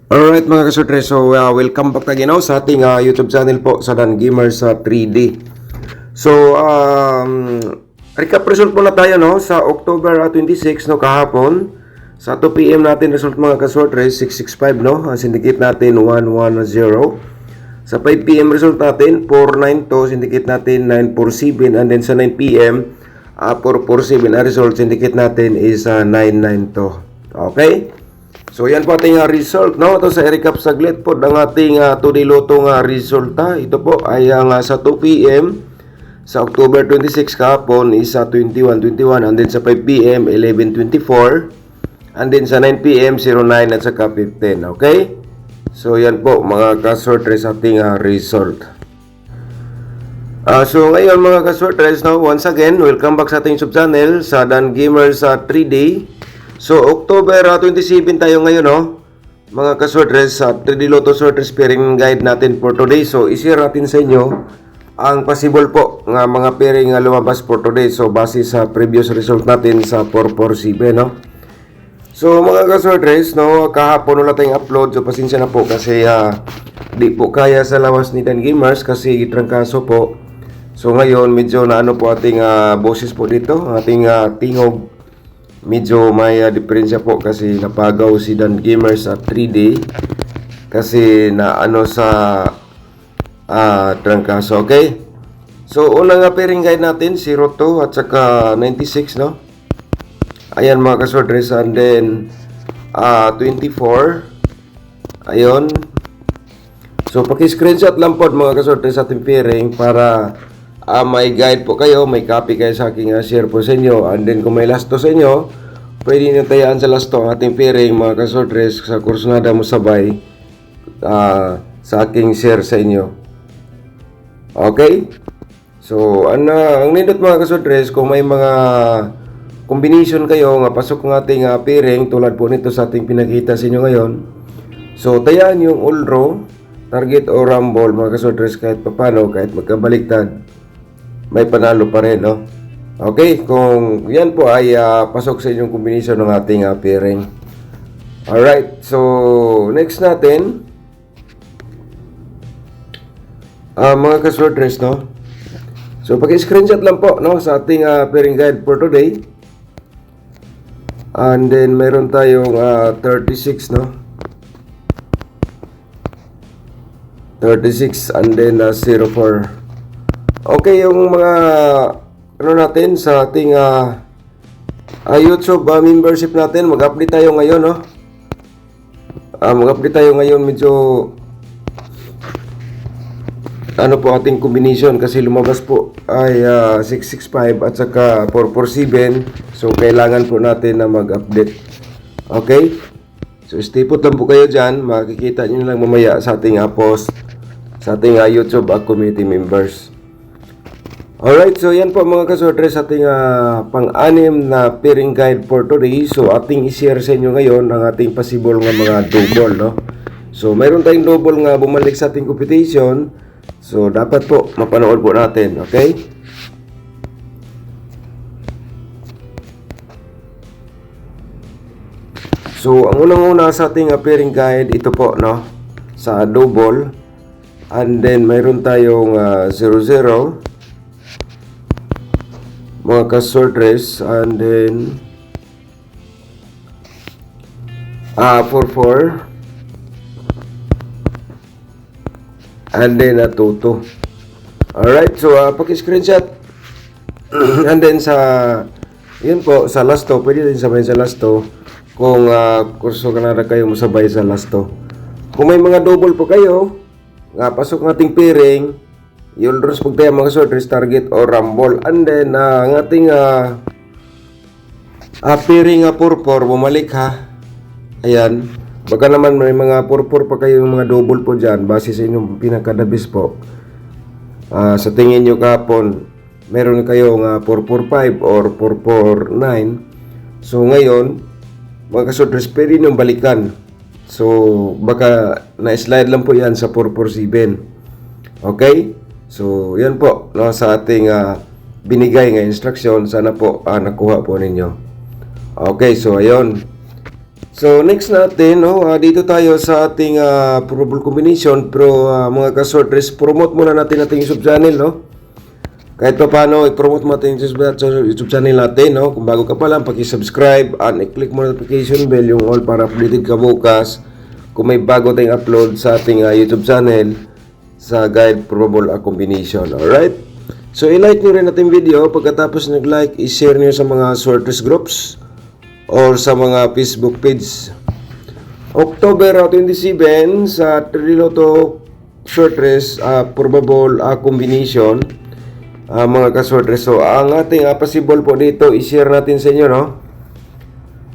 Alright mga kasortre, so welcome back again sa ating YouTube channel po sa Dan Gamers sa 3D. So, recap result muna tayo sa October 26 kahapon. Sa 2 PM natin result mga kasortre, 665 Ang syndicate natin 110. Sa 5 PM result natin 492, syndicate natin 947, and then sa 9 PM 447 ang result, syndicate natin is 992. Okay? So yan po ating result Ito sa recap saglit po ang ating today loto resulta. Ito po ay sa 2 PM sa October 26 kahapon is 2121, and then sa 5 PM 1124, and then sa 9 PM 09 at saka 15. Okay? So yan po mga kasortres ating result. So ngayon mga kasortres, once again, welcome back sa ating YouTube channel sa Dan Gamers 3D. So, October 27 tayo ngayon, mga kasortres, sa 3D Lotto Sortres pairing guide natin for today. So, i-share natin sa inyo ang possible po ng mga pairing lumabas for today. So, base sa previous result natin sa 447, So, mga kasortres, kahapon wala tayong upload. So, pasensya na po kasi di po kaya sa lawas ni Dan Gamers kasi itrangkaso po. So, ngayon, medyo na po ating boses po dito, ating tingog. Medyo may diferensya po kasi napagaw si Dan Gamers sa 3D kasi na sa trangkaso. Okay? So, unang pairing guide natin 02 at saka 96, Ayan mga kasortres, and then 24. Ayun. So, paki-screenshot lang po mga kasortres sa ating pairing para may guide po kayo, may copy kayo sa aking share po sa inyo. And then kung may lasto sa inyo, pwede nyo tayaan sa lasto ang ating pairing mga kasortres sa Kursunada mo sabay sa aking share sa inyo. Okay? So, ang nindot mga kasortres, kung may mga combination kayo nga pasok ng ating pairing tulad po nito sa ating pinakita sa inyo ngayon. So, tayaan yung all row, target o rumble mga kasortres kahit papano, kahit magkabaliktad, may panalo pa rin, Okay, kung yan po ay pasok sa inyong combination ng ating pairing. Alright, so next natin, mga kasortres, So, paki-screenshot lang po, sa ating pairing guide for today. And then, meron tayong 36, 36, and then 04. Okay, yung mga natin sa ating YouTube membership natin, mag-update tayo ngayon, mag-update tayo ngayon, medyo po ating combination kasi lumabas po ay 665 at saka 447. So, kailangan po natin na mag-update. Okay? So, stay put lang po kayo dyan. Makikita nyo lang mamaya sa ating post sa ating YouTube community members. Alright, so yan po mga kasortres ating pang-anim na pairing guide for today. So ating i-share sa inyo ngayon ang ating possible nga mga double, So mayroon tayong double nga bumalik sa ating competition. So dapat po mapanood po natin, okay? So ang unang-una sa ating pairing guide ito po, sa double. And then mayroon tayong 00 mga kasortres, and then 44, and then 22. Alright, so paki-screenshot. And then yun po, sa lasto, pwede din sabay sa lasto kung kurso ka na kayo masabay sa lasto. Kung may mga double po kayo pasok ng ating pairing, yun rin pag tayo mga sortres, target o rumble. And then, ang ating pairing purpur, bumalik Ayan. Baka naman may mga purpur pa kayo, yung mga double po dyan, base sa inyong pinakadabis po. Sa tingin nyo kapon, meron kayong 445 or 449. So, ngayon, mga sortres, pwede nyo balikan. So, baka na-slide lang po yan sa 447. Okay? So, yan po sa ating binigay nga instruction. Sana po nakuha po ninyo. Okay, so ayun. So next natin, no, dito tayo sa ating probable combination, pero mga kasortres, promote muna natin ating YouTube channel, no? Kahit pa paano, i-promote mo natin yung YouTube channel natin, no? Kung bago ka pa lang, paki-subscribe and i-click mo notification bell yung all para updated ka bukas kung may bago tayong upload sa ating YouTube channel sa guide probable combination. Alright? So i-like nyo rin natin video. Pagkatapos nag-like, i-share nyo sa mga sorters groups or sa mga Facebook page. October 27 sa Triloto sorters probable combination. Mga kasortres, so ang ating possible po dito i-share natin sa inyo, no?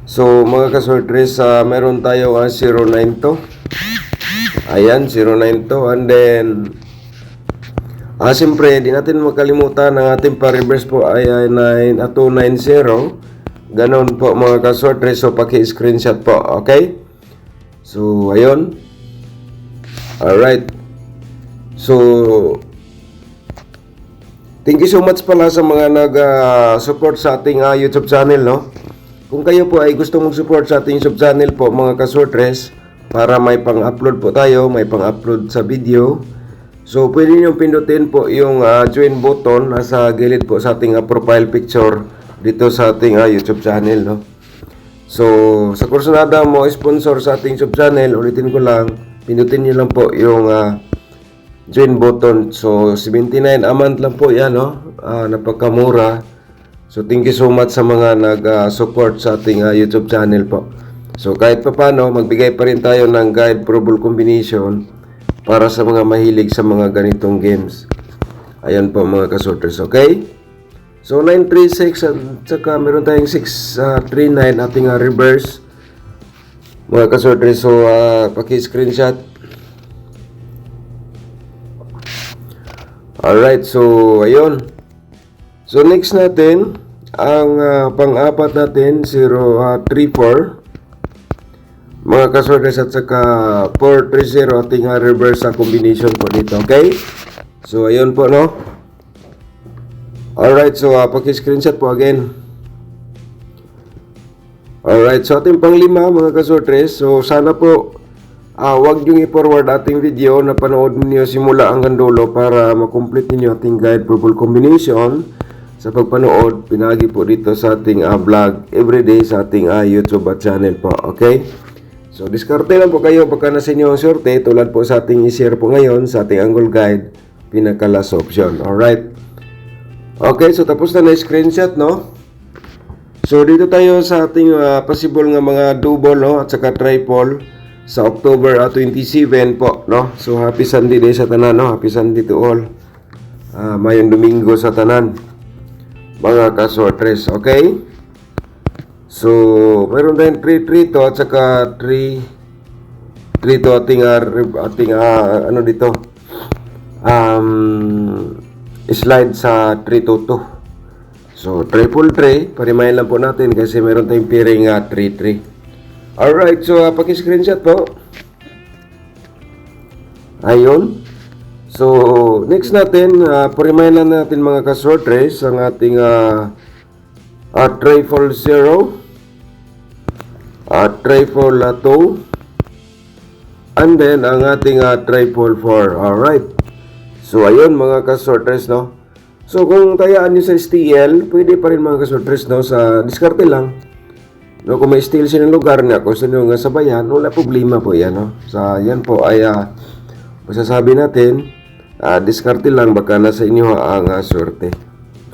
So mga kasortres, meron tayo 092. Ayan, 092. And then siyempre, di natin makalimutan ang ating pa-reverse po ay 290. Ganon po mga kasortres, so paki-screenshot po, okay? So ayun. Alright. So thank you so much pala sa mga nag-support sa ating YouTube channel, no? Kung kayo po ay gusto mong support sa ating YouTube channel po, mga kasortres, para may pang-upload po tayo, may pang-upload sa video. So, pwede nyo pindutin po yung join button nasa gilid po sa ating profile picture dito sa ating YouTube channel, no? So, sa kursunada mo sponsor sa ating YouTube channel, ulitin ko lang, pindutin nyo lang po yung join button. So 79 a month lang po yan, no? Napakamura. So thank you so much sa mga nag-support sa ating YouTube channel po. So kahit pa paano, magbigay pa rin tayo ng guide probable combination para sa mga mahilig sa mga ganitong games. Ayan po mga kasorters, okay? So 936 at saka meron tayong 639 ating reverse mga kasorters. So paki-screenshot. Alright, so ayun. So next natin, ang pang-apat natin, 034. Mga kasortes at saka 430 ating reverse combination po dito, okay? So ayun po, no? Alright, so paki-screenshot po again. Alright, so ating pang-5 mga kasortes. So sana po wag nyo i-forward ating video na panood niyo simula hanggang dulo para makomplete niyo ating guide probable combination. Sa pagpanood, pinagi po dito sa ating vlog everyday sa ating YouTube channel po, okay? So diskarte lang po kayo pagka nasa inyo ang sorte, tulad po sa ating i-share po ngayon sa ating angle guide, pinaka last option. Alright, okay, so tapos na screenshot, no? So dito tayo sa ating possible nga mga double, no, at saka triple sa October 27 po, no? So happy Sunday day sa tanan, no? Happy Sunday to all. Mayong Domingo sa tanan, mga kasortres, okay? So mayroon tayong 3-3 to at saka 3 to ating ano dito, slide sa 3-2. So triple 3, parimahin lang po natin kasi meron tayong pairing 3-3. Alright, so paki-screenshot po. Ayun. So next natin, parimahin lang natin mga kasortres ang ating triple 0, triple 2, and then ang ating triple 4. Alright. So ayun mga kasortres, no? So kung tayaan nyo sa STL, pwede pa rin mga kasortres, no? Sa diskarte lang. No, kung may STL siya ng lugar niya, kung saan nga sabayan, wala problema po yan, no? Sa yan po ay masasabi natin, diskarte lang, baka nasa inyo ang swerte.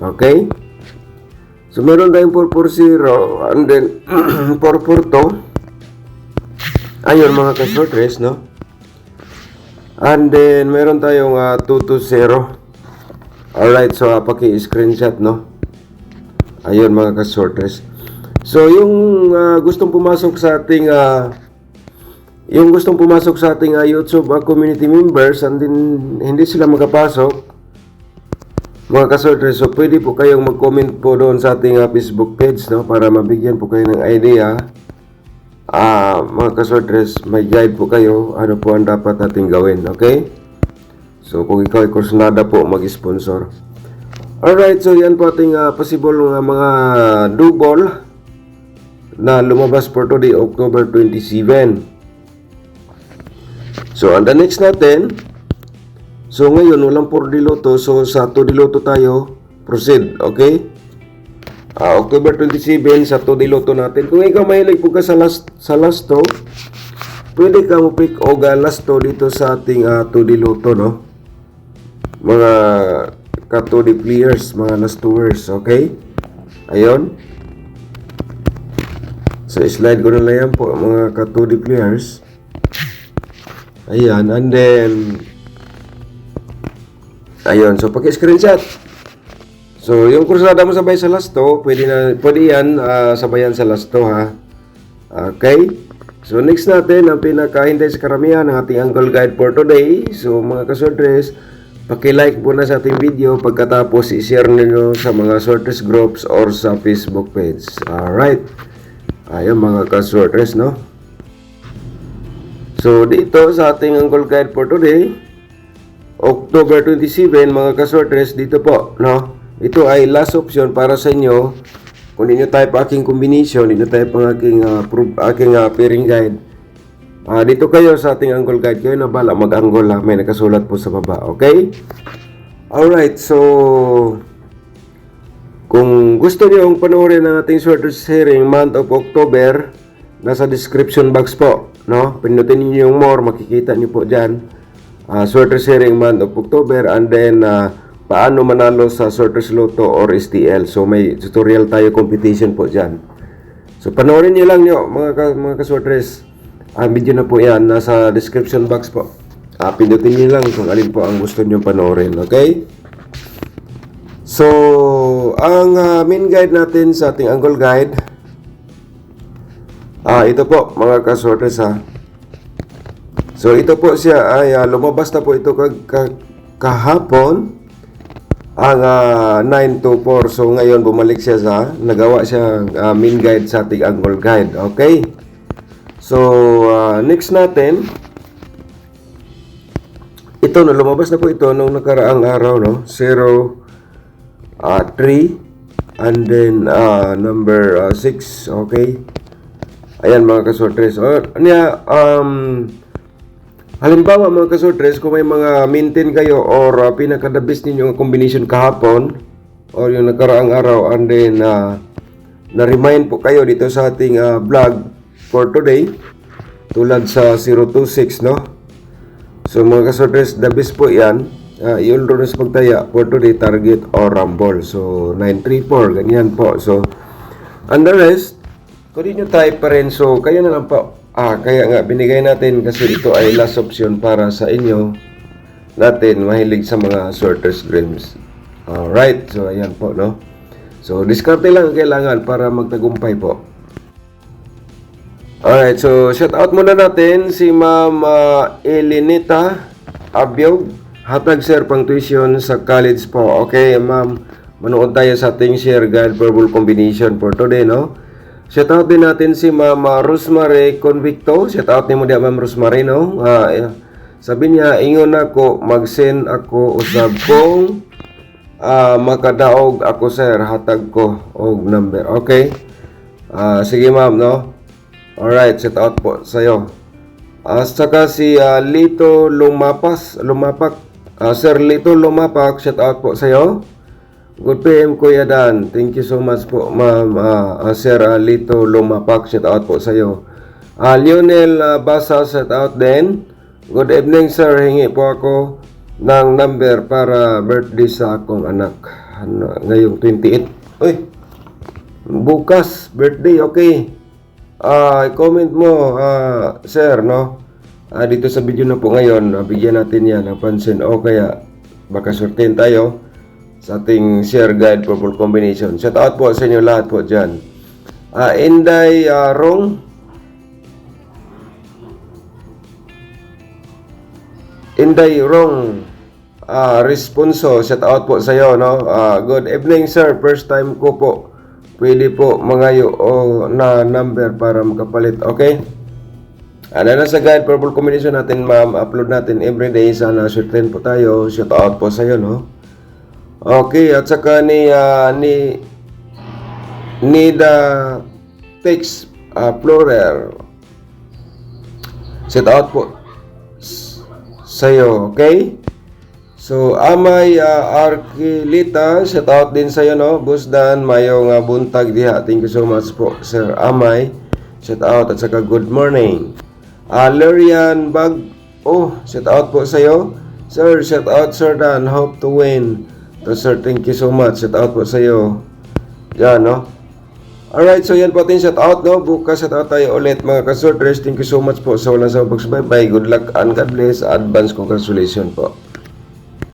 Okay? So meron tayong 440 and then 442. Ayun mga kasortres, no? And then meron tayong 220. Alright, so paki-screenshot, no? Ayun mga kasortres. So yung gustong pumasok sa ating YouTube community members and then hindi sila makapasok, mga kasortres, so pwede po kayong mag-comment po doon sa ating Facebook page, no, para mabigyan po kayo ng idea. Mga kasortres, may guide po kayo ano po ang dapat natin gawin, okay? So kung ikaw ay kursunada po, mag-sponsor. Alright, so yan po ating possible mga double na lumabas for today, October 27. So, ang the next natin, so ngayon, walang 4 diloto, so sa 2 diloto tayo, proceed, okay? October 27, sa 2 diloto natin. Kung ikaw mahilig po ka sa last 2, pwede ka mo pick o last 2 dito sa ating 2 diloto, no? Mga ka-2D players, mga last 2ers, okay? Ayun. So, slide ko na lang yan po, mga ka-2D players. Ayan, and then, ayun, so paki-screenshot. So, yung kursada mo sabay sa last 2, pwede yan sabayan sa last 2, ha? Okay? So, next natin, ang pinaka-hintay sa karamihan ng ating angle guide for today. So, mga ka-sorters, paki-like po na sa ating video, pagkatapos i-share niyo sa mga sorters groups or sa Facebook page. Alright. Ayun mga ka-sorters, no? So, dito sa ating angle guide for today, October 27, mga ka-sorters, dito po, no? Ito ay last option para sa inyo. Kung hindi nyo type aking combination, hindi nyo type ang aking pairing guide. Dito kayo sa ating angle guide, kayo na bala mag-angle lang. May nakasulat po sa baba, okay? Alright, so kung gusto niyo ang panoorin ng ating sorters hearing month of October, nasa description box po, no? Pinutin niyo yung more, makikita niyo po dyan. Sorters hearing month of October, and then paano manalo sa sorters loto or STL. So may tutorial tayo, competition po dyan. So panoorin niyo lang niyo mga ka-sorters. Video na po yan, nasa description box po. Pindutin niyo lang kung alin po ang gusto niyo panoorin, okay? So, ang main guide natin sa ating angle guide, ito po mga ka-sorters, ha. So, ito po siya ay lumabas na po ito kahapon, ang 924. So, ngayon bumalik siya nagawa siya main guide sa ating angle guide, okay? So, next natin, ito, no, lumabas na po ito nung nakaraang araw, no? 0, 3, and then number 6, okay? Ayan mga ka-sorters. Halimbawa mga ka-sorters, kung may mga maintain kayo or pinaka-the best ninyo combination kahapon or yung nakaraang araw, and then na-remind po kayo dito sa ating vlog for today, tulad sa 026, no? So mga ka-sorters, the best po yan. Yung runas pagtaya for today, target or rumble. So 934, ganyan po. So and the rest, kung di nyo type pa rin, so kaya na lang po. Kaya nga binigay natin kasi ito ay last option para sa inyo natin mahilig sa mga sorters dreams. Alright, so ayan po, no? So diskarte lang ang kailangan para magtagumpay po. Alright, so shout out muna natin si Ma'am Elinita Abiog. Hatag sir pang tuition sa college po. Okay, ma'am, manood tayo sa ating share guide verbal combination for today, no? Shout out din natin si Ma'am Rosemary Convicto. Shout out ni mo diya Ma'am Rosemary, no? Sabi niya, ingon ako, mag-send ako usab kong makadaog ako sir, hatag ko og number. Okay? Sige ma'am, no? Alright, shout out po sa'yo. Saka si Lito Lumapak. Sir Lito Lumapak, shout out po sa'yo. Good PM Kuya Dan. Thank you so much po ma'am. Sir Lito Lumapak, shout out po sa'yo. Lionel Basa, shout out din. Good evening sir, hingi po ako ng number para birthday sa akong anak. Ngayong 28. Uy, bukas, birthday, okay. I-comment mo, sir, no? Dito sa video na po ngayon, bigyan natin yan ng pansin. O kaya, baka sortein tayo sa ating share guide purple combination. Shout out po sa inyo lahat po dyan. Inday Rong. Inday Rong. Responso, shout out po sa iyo, no? Good evening, sir. First time ko po. Pwede po mangayo na number para makapalit. Okay? Na sa guide purple combination natin, ma'am. Upload natin everyday. Sana certain po tayo. Shout out po sa iyo, no? Okay. At saka ni the text Florer. Shout out po sa'yo, okay? So, Amay Arkilita, shout out din sa'yo, no? Busdan, mayong buntag diha. Thank you so much po, Sir Amay. Shout out at saka good morning. Lurian Bag, shout out po sa'yo. Sir, shout out, Sir Dan. Hope to win. So, sir, thank you so much. Shout out po sa'yo. Yan, no? Alright, so yan po ating shout out, no? Bukas shout out tayo ulit, mga kasorders. Thank you so much po sa walang sa pagsubaybay. Good luck and God bless. Advance congratulations po.